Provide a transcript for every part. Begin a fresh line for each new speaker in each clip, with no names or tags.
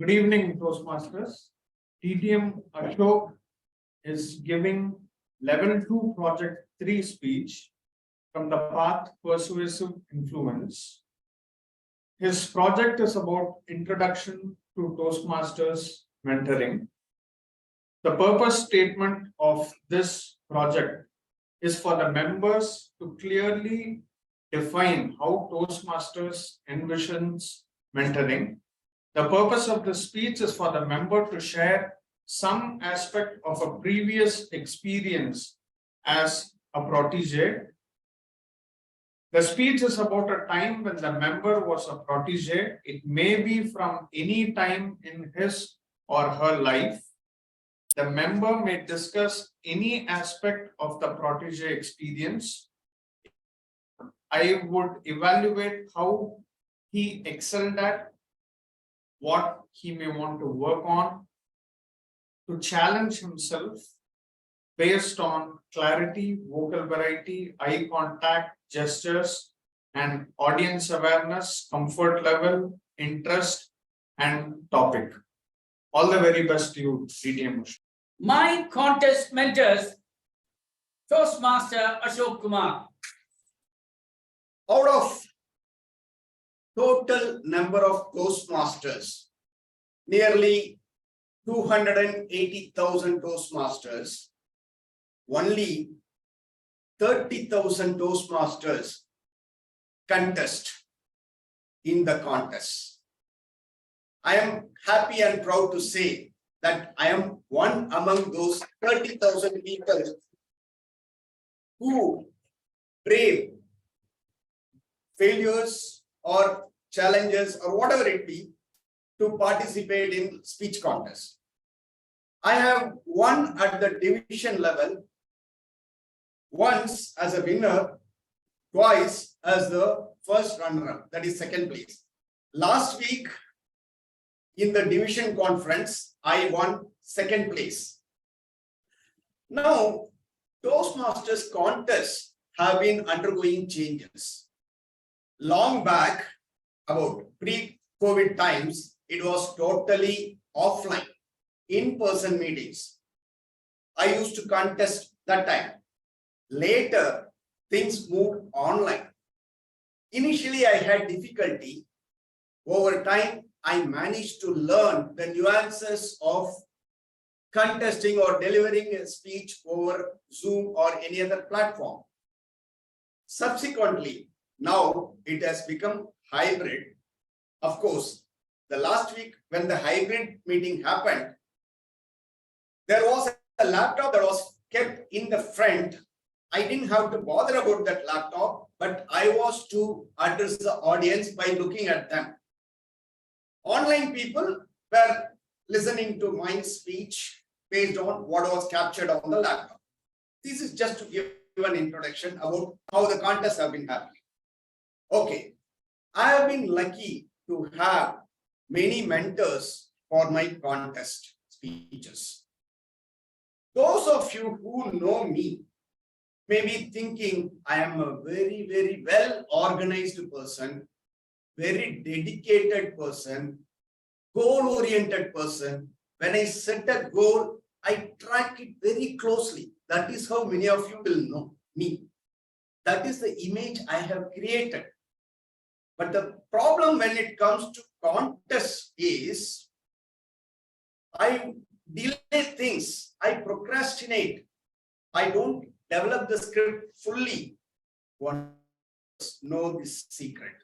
Good evening, Toastmasters. TTM Ashok is giving Level 2 Project 3 speech from the path Persuasive Influence. His project is about introduction to Toastmasters mentoring. The purpose statement of this project is for the members to clearly define how Toastmasters envisions mentoring. The purpose of the speech is for the member to share some aspect of a previous experience as a protege. The speech is about a time when the member was a protege. It may be from any time in his or her life. The member may discuss any aspect of the protege experience. I would evaluate how he excelled at, what he may want to work on, to challenge himself based on clarity, vocal variety, eye contact, gestures, and audience awareness, comfort level, interest, and topic. All the very best to you, TTM.
My contest mentors, Toastmaster Ashok Kumar.
Out of total number of Toastmasters, nearly 280,000 Toastmasters, only 30,000 Toastmasters contest in the contest. I am happy and proud to say that I am one among those 30,000 people who brave failures or challenges or whatever it be to participate in speech contest. I have won at the division level, once as a winner, twice as the first runner-up, that is second place. Last week in the division conference, I won second place. Now, Toastmasters contests have been undergoing changes. Long back, about pre-COVID times, it was totally offline, in-person meetings. I used to contest that time. Later, things moved online. Initially, I had difficulty. Over time, I managed to learn the nuances of contesting or delivering a speech over Zoom or any other platform. Subsequently, now it has become hybrid. Of course, the last week when the hybrid meeting happened, there was a laptop that was kept in the front. I didn't have to bother about that laptop, but I was to address the audience by looking at them. Online people were listening to my speech based on what was captured on the laptop. This is just to give you an introduction about how the contests have been happening. Okay, I have been lucky to have many mentors for my contest speeches. Those of you who know me may be thinking I am a very, very well organized person, very dedicated person, goal-oriented person. When I set a goal, I track it very closely. That is how many of you will know me. That is the image I have created. But the problem when it comes to contests is I delay things, I procrastinate, I don't develop the script fully. One know this secret.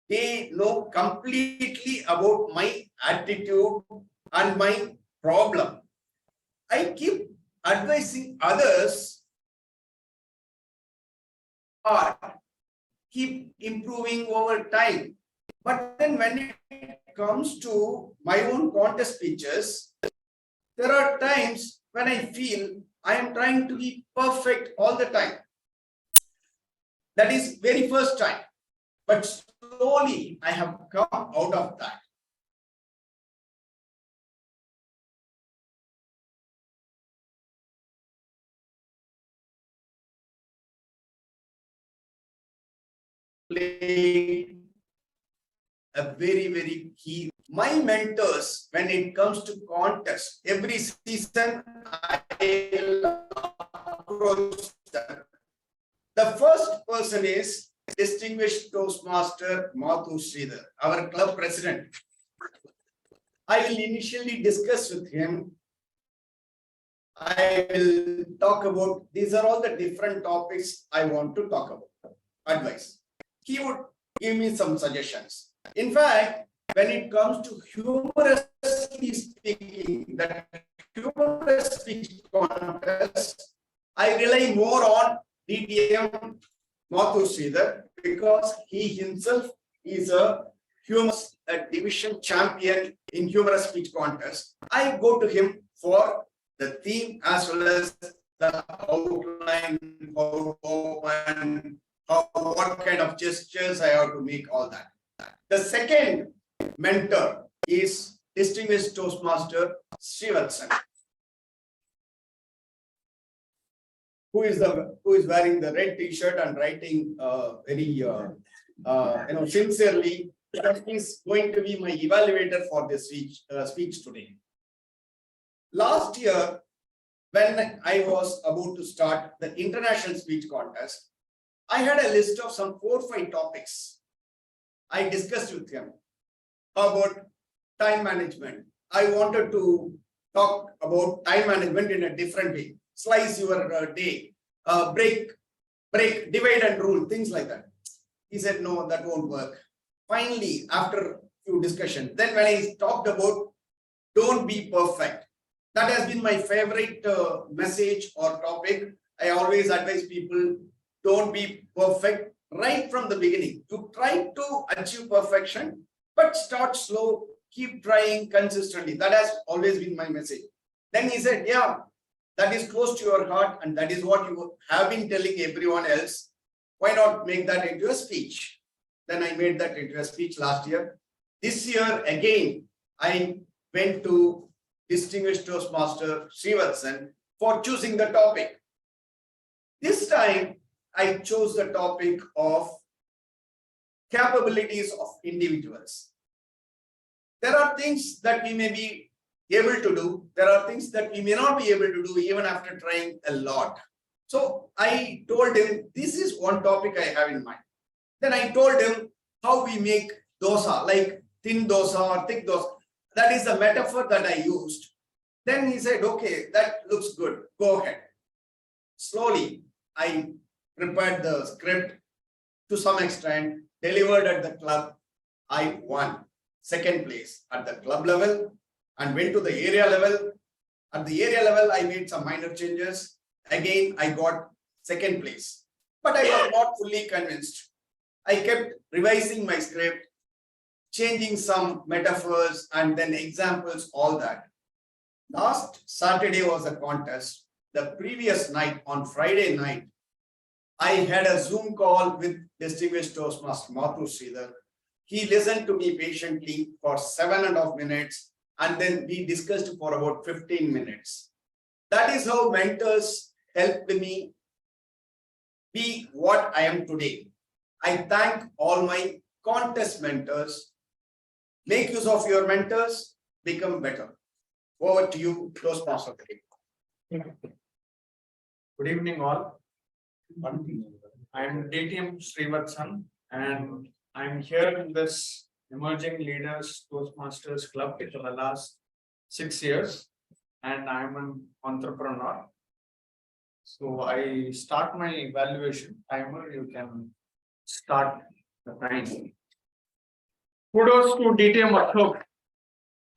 They know completely about my attitude and my problem. I keep advising others or keep improving over time. But then when it comes to my own contest speeches, there are times when I feel I am trying to be perfect all the time. That is very first time. But slowly I have come out of that. Play a very, very key my mentors, when it comes to contest, every season I approach them. The first person is distinguished Toastmaster Mathu Sridhar, our club president. I will initially discuss with him. I will talk about, these are all the different topics I want to talk about, advice. He would give me some suggestions. In fact, when it comes to humorously speaking, that humorous speech contest, I rely more on DTM Mathu Sridhar because he himself is a humorous division champion in humorous speech contest. I go to him for the theme as well as the outline, how open, what kind of gestures I have to make, all that. The second mentor is distinguished Toastmaster Srivatsan, who is wearing the red T-shirt and writing very sincerely. That is going to be my evaluator for this speech today. Last year, when I was about to start the international speech contest, I had a list of some 4 or 5 topics. I discussed with him about time management. I wanted to talk about time management in a different way. Slice your day, break, divide and rule, things like that. He said, no, that won't work. Finally, after a few discussions, then when I talked about don't be perfect, that has been my favorite message or topic. I always advise people, don't be perfect right from the beginning. You try to achieve perfection, but start slow, keep trying consistently. That has always been my message. Then he said, yeah, that is close to your heart and that is what you have been telling everyone else. Why not make that into a speech? Then I made that into a speech last year. This year, again, I went to distinguished Toastmaster Srivatsan for choosing the topic. This time, I chose the topic of capabilities of individuals. There are things that we may be able to do. There are things that we may not be able to do even after trying a lot. So I told him, this is one topic I have in mind. Then I told him how we make dosa, like thin dosa or thick dosa. That is the metaphor that I used. Then he said, okay, that looks good. Go ahead. Slowly, I prepared the script to some extent, delivered at the club. I won second place at the club level and went to the area level. At the area level, I made some minor changes. Again, I got second place, but I was not fully convinced. I kept revising my script, changing some metaphors and then examples, all that. Last Saturday was a contest. The previous night, on Friday night, I had a Zoom call with distinguished Toastmaster Mathu Sridhar. He listened to me patiently for 7.5 minutes and then we discussed for about 15 minutes. That is how mentors helped me be what I am today. I thank all my contest mentors. Make use of your mentors, become better. Over to you, Toastmaster.
Good evening, all. I am DTM Srivatsan and I am here in this Emerging Leaders Toastmasters Club for the last 6 years and I am an entrepreneur. So I start my evaluation timer. You can start the time. Kudos to DTM Ashok.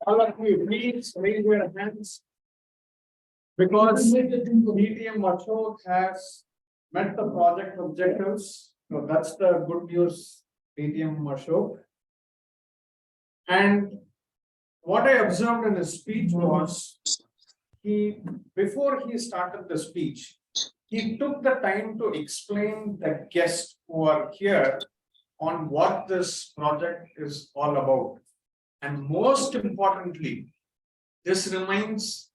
All of you, please raise your hands because DTM Ashok has met the project objectives. So that's the good news, DTM Ashok. And what I observed in his speech was before he started the speech, he took the time to explain the guests who are here on what this project is all about. And most importantly, this reminds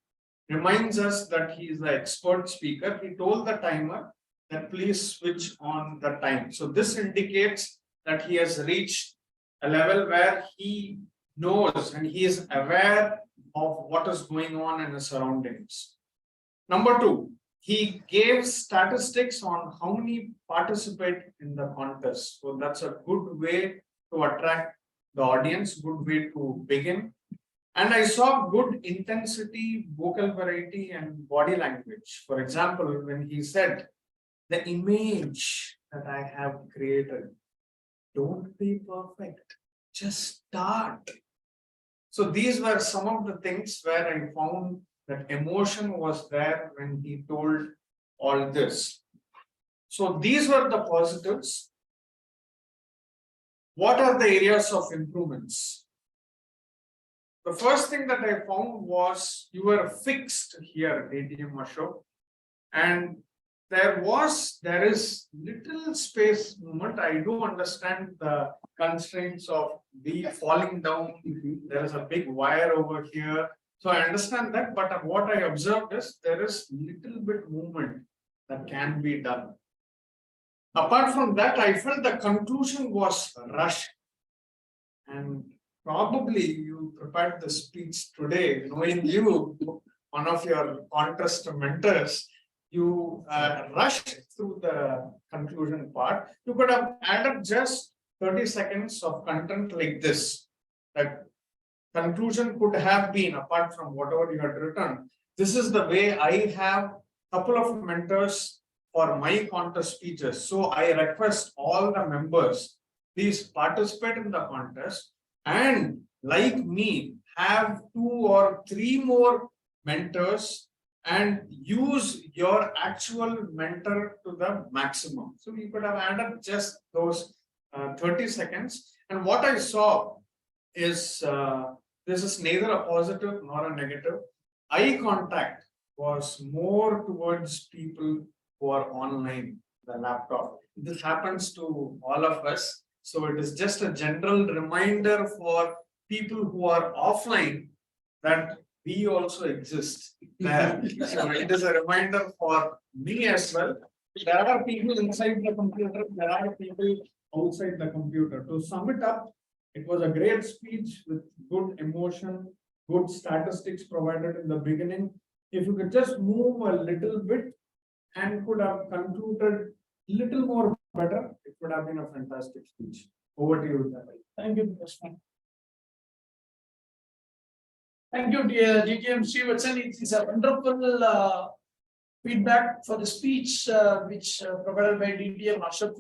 us that he is the expert speaker. He told the timer that please switch on the time. So this indicates that he has reached a level where he knows and he is aware of what is going on in his surroundings. Number two, he gave statistics on how many participate in the contest. So that's a good way to attract the audience, good way to begin. And I saw good intensity, vocal variety, and body language. For example, when he said, the image that I have created, don't be perfect, just start. So these were some of the things where I found that emotion was there when he told all this. So these were the positives. What are the areas of improvements? The first thing that I found was you were fixed here, ADM Ashok, and there is little space movement. I do understand the constraints of the falling down. There is a big wire over here. So I understand that, but what I observed is there is little bit movement that can be done. Apart from that, I felt the conclusion was rushed. And probably you prepared the speech today, knowing you, one of your contest mentors, you rushed through the conclusion part. You could have added just 30 seconds of content like this. That conclusion could have been, apart from whatever you had written, this is the way I have a couple of mentors for my contest speeches. So I request all the members, please participate in the contest and like me, have 2 or 3 more mentors and use your actual mentor to the maximum. So you could have added just those 30 seconds. And what I saw is this is neither a positive nor a negative. Eye contact was more towards people who are online, the laptop. This happens to all of us. So it is just a general reminder for people who are offline that we also exist there. So it is a reminder for me as well. There are people inside the computer, there are people outside the computer. To sum it up, it was a great speech with good emotion, good statistics provided in the beginning. If you could just move a little bit and could have concluded little more better, it would have been a fantastic speech. Over to you, Dabai.
Thank you, Ashok. Thank you, dear DGM Srivatsan. It is a wonderful feedback for the speech which provided by DGM Ashok.